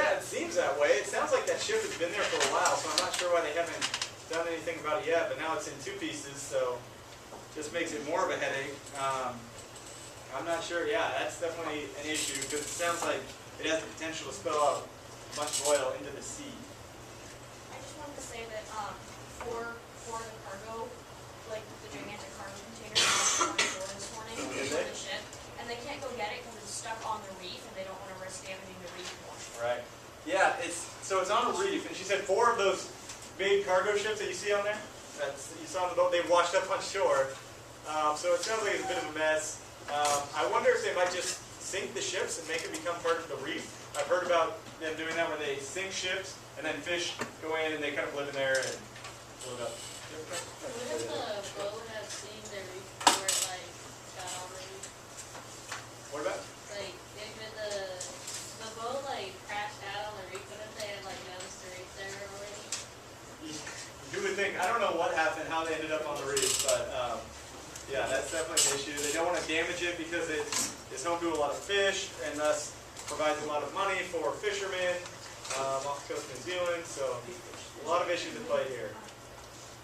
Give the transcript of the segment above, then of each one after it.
Yeah, it seems that way. It sounds like that ship has been there for a while, so I'm not sure why they haven't done anything about it yet, but now it's in 2 pieces, so just makes it more of a headache. I'm not sure. Yeah, that's definitely an issue because it sounds like it has the potential to spill out a bunch of oil into the sea. I just wanted to say that for the cargo, like the gigantic cargo container on the door this morning for the ship, and they can't go get it because it's stuck on the reef and they don't want to risk damaging the reef more. Right. Yeah, it's on a reef, and she said 4 of those big cargo ships that you see on there, you saw on the boat, they washed up on shore. So it sounds like it's a bit of a mess. I wonder if they might just sink the ships and make it become part of the reef. I've heard about them doing that where they sink ships and then fish go in and they kind of live in there and build up. What if the boat has seen the reef before it like got on the reef? What about? Like if the boat like crashed out on the reef, what if they had like noticed the reef there already? You would think, I don't know what happened, how they ended up on the reef, but yeah, that's definitely an issue. They don't want to damage it because it's home to a lot of fish and thus provides a lot of money for fishermen off the coast of New Zealand. So a lot of issues at play here.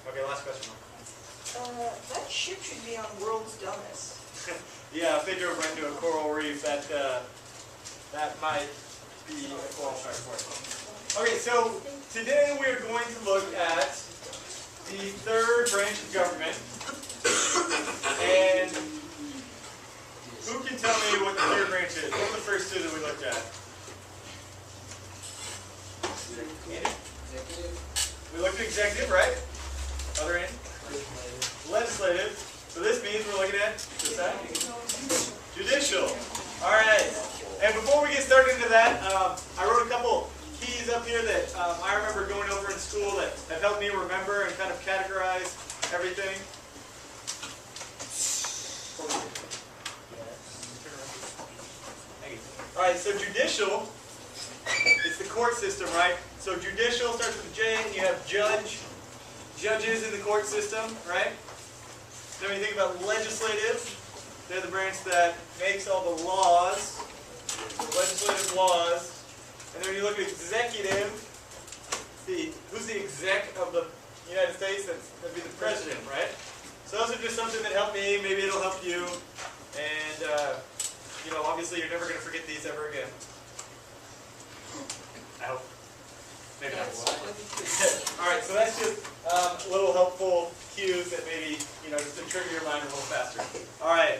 Okay, last question. That ship should be on World's Dumbest. Yeah, if they drove right into a coral reef, that might be a qualifier for it. Okay, so today we are going to look at the 3rd branch of government. And who can tell me what the 3rd branch is? What's the first 2 that we looked at? We looked at executive, right? Other end? Legislative. So this means we're looking at judicial. All right. And before we get started into that, I wrote a couple keys up here that I remember going over in school that have helped me remember and kind of categorize everything. All right, so judicial is the court system, right? So judicial starts with a J, and you have judges in the court system, right? Then when you think about legislative, they're the branch that makes all the laws, legislative laws. And then when you look at executive, who's the exec of the United States? That'd be the president, right? So those are just something that helped me. Maybe it'll help you. And, you know, obviously you're never going to forget these ever again. I hope. Maybe not. All right, so that's just little helpful cues that maybe, you know, just to trigger your mind a little faster. All right,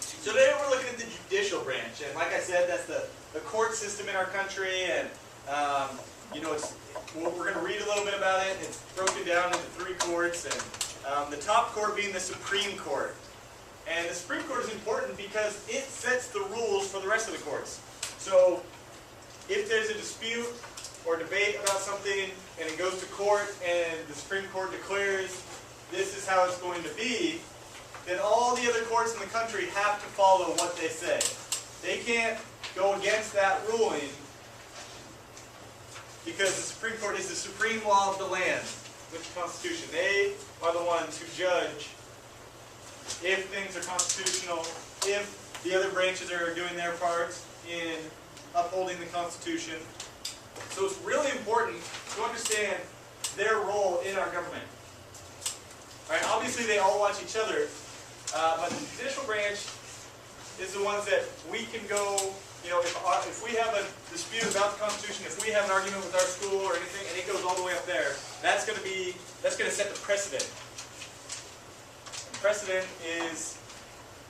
so today we're looking at the judicial branch. And like I said, that's the court system in our country. And, you know, we're going to read a little bit about it. It's broken down into 3 courts. And the top court being the Supreme Court. And the Supreme Court is important because it sets the rules for the rest of the courts. So if there's a dispute or debate about something and it goes to court and the Supreme Court declares this is how it's going to be, then all the other courts in the country have to follow what they say. They can't go against that ruling because the Supreme Court is the supreme law of the land with the Constitution. They are the ones who judge if things are constitutional, if the other branches are doing their parts in upholding the Constitution. So it's really important to understand their role in our government. All right, obviously they all watch each other, but the judicial branch is the ones that we can go, you know, if we have a dispute about the Constitution, if we have an argument with our school or anything, and it goes all the way up there, that's going to set the precedent. Precedent is,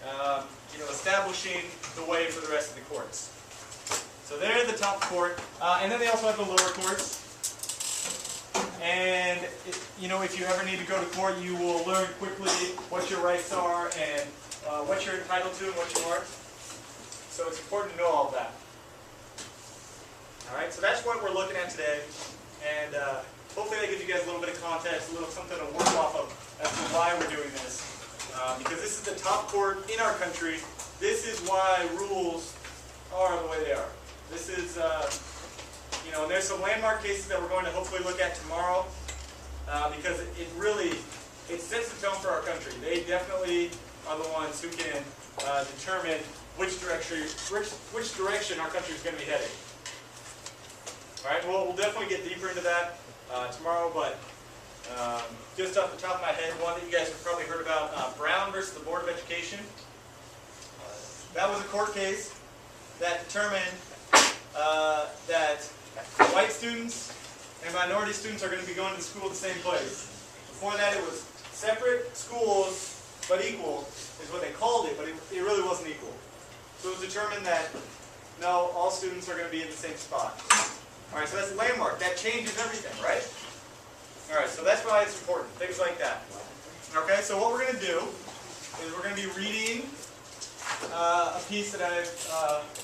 you know, establishing the way for the rest of the courts. So they're the top court, and then they also have the lower courts. And you know, if you ever need to go to court, you will learn quickly what your rights are and what you're entitled to and what you aren't. So it's important to know all of that. All right, so that's what we're looking at today, and hopefully that gives you guys a little bit of context, a little something to work off of as to why we're doing this. Because this is the top court in our country. This is why rules are the way they are. This is, you know, and there's some landmark cases that we're going to hopefully look at tomorrow because it sets the tone for our country. They definitely are the ones who can determine which direction our country is going to be heading. All right, we'll definitely get deeper into that tomorrow, but just off the top of my head, one that you guys have probably heard about, Brown versus the Board of Education. That was a court case that determined that white students and minority students are going to be going to school at the same place. Before that, it was separate schools but equal is what they called it, but it really wasn't equal. So it was determined that no, all students are going to be in the same spot. All right, so that's a landmark. That changes everything, right? All right, so that's why it's important, things like that. Okay, so what we're going to do is we're going to be reading a piece that I've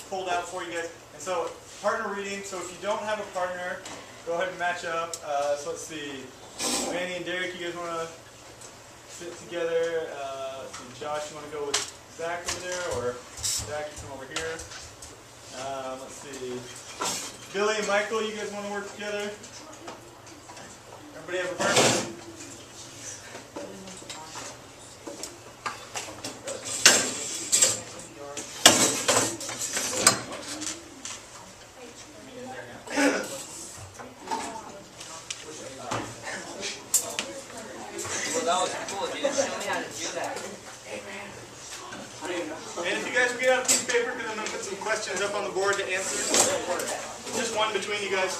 pulled out for you guys. And so, partner reading, so if you don't have a partner, go ahead and match up. So let's see, Manny and Derek, you guys want to sit together? Let's see, Josh, you want to go with Zach over there, or Zach, you come over here. Let's see, Billy and Michael, you guys want to work together? Everybody have a partner? Well, that was cool, dude. Show me how to do that. And if you guys will get out a piece of paper, because I'm going to put some questions up on the board to answer. Just one between you guys.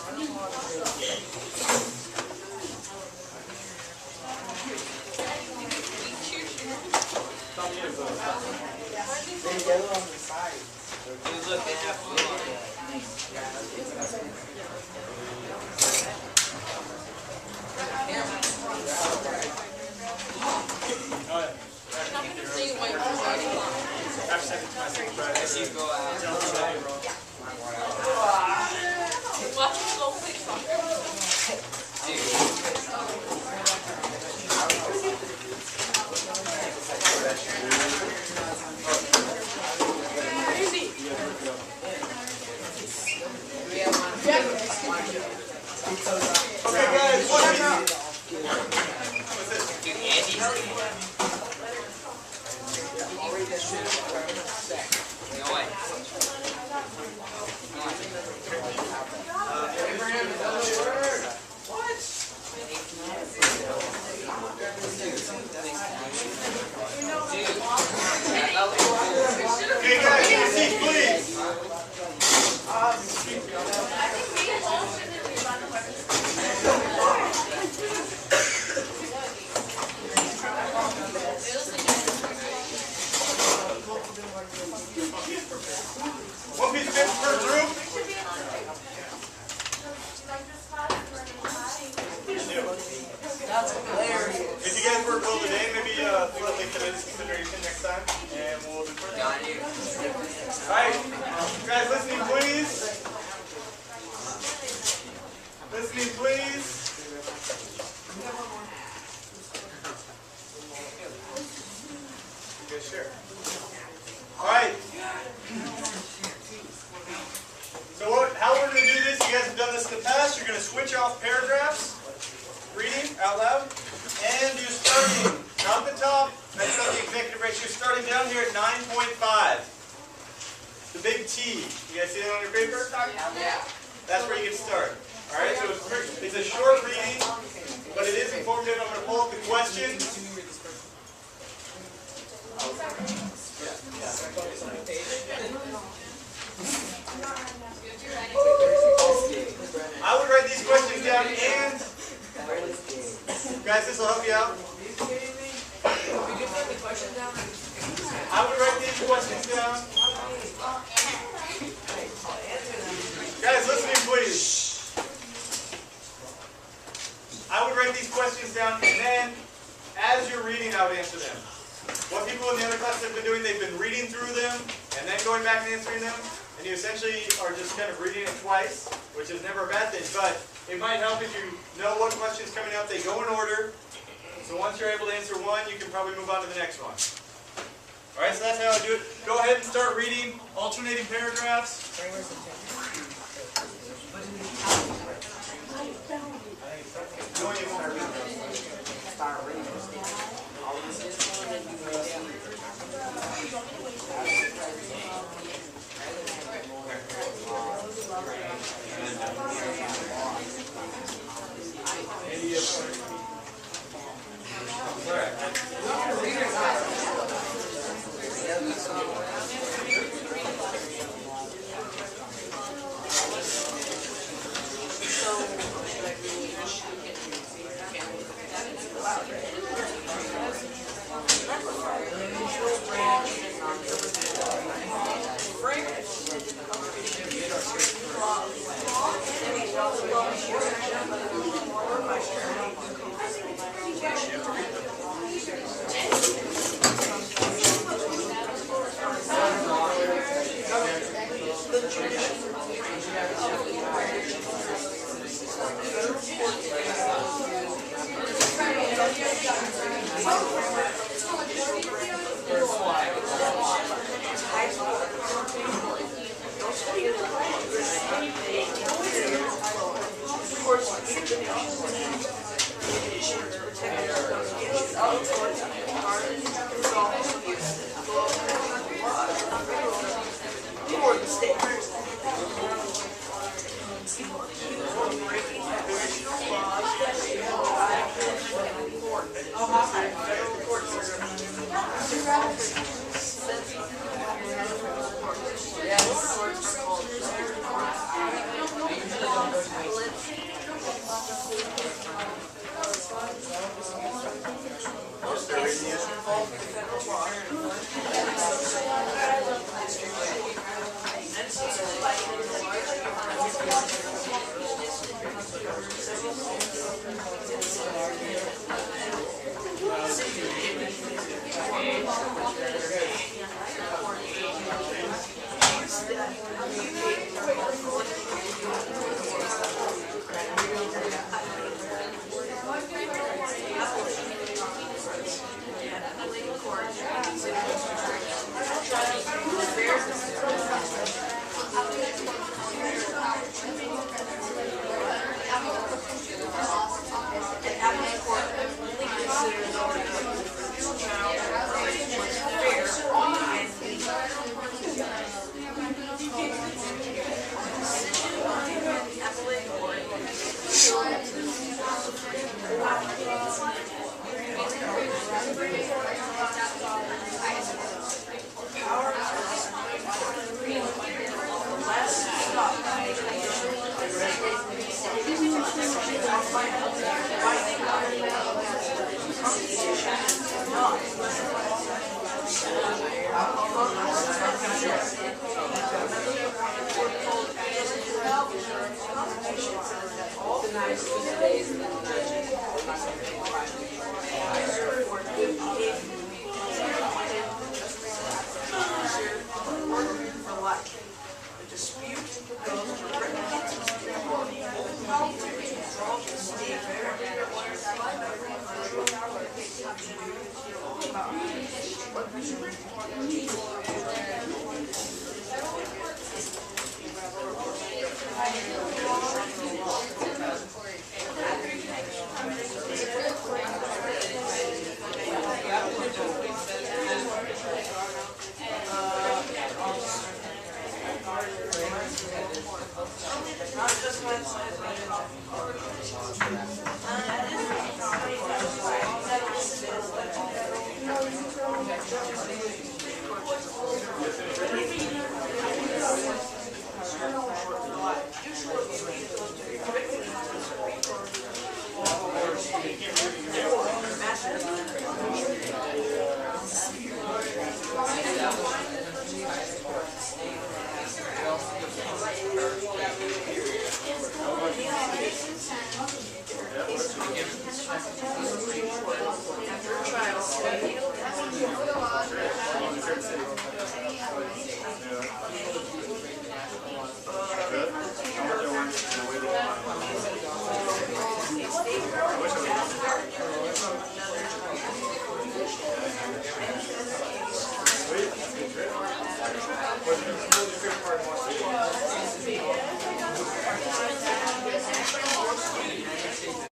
Dude, look, they have blue on it. I see you go out. Watch him go play soccer. Okay, guys, what Dude, Andy's no way. Okay, guys, take a seat, please. One piece of paper per group. If you guys work well today, maybe we'll take that into consideration next time, and we'll do further. Alright, guys, listening please. Listening please. You guys share. Alright. So how we're going to do this, you guys have done this in the past, you're going to switch off paragraphs, reading out loud, and you're starting, not the top, that's not the executive ratio, you're starting down here at 9.5. The big T. You guys see that on your paper? That's where you get started. Alright, so it's a short reading, but it is informative. I'm going to pull up the questions. I would write these questions down and, guys, this will help you out. I would write these questions down. Guys, listening please. I would write these questions down and then, as you're reading, I would answer them. What people in the other class have been doing, they've been reading through them and then going back and answering them. And you essentially are just kind of reading it twice, which is never a bad thing. But it might help if you know what question's coming up. They go in order. So once you're able to answer one, you can probably move on to the next one. Alright, so that's how I do it. Go ahead and start reading alternating paragraphs. Not just one side, but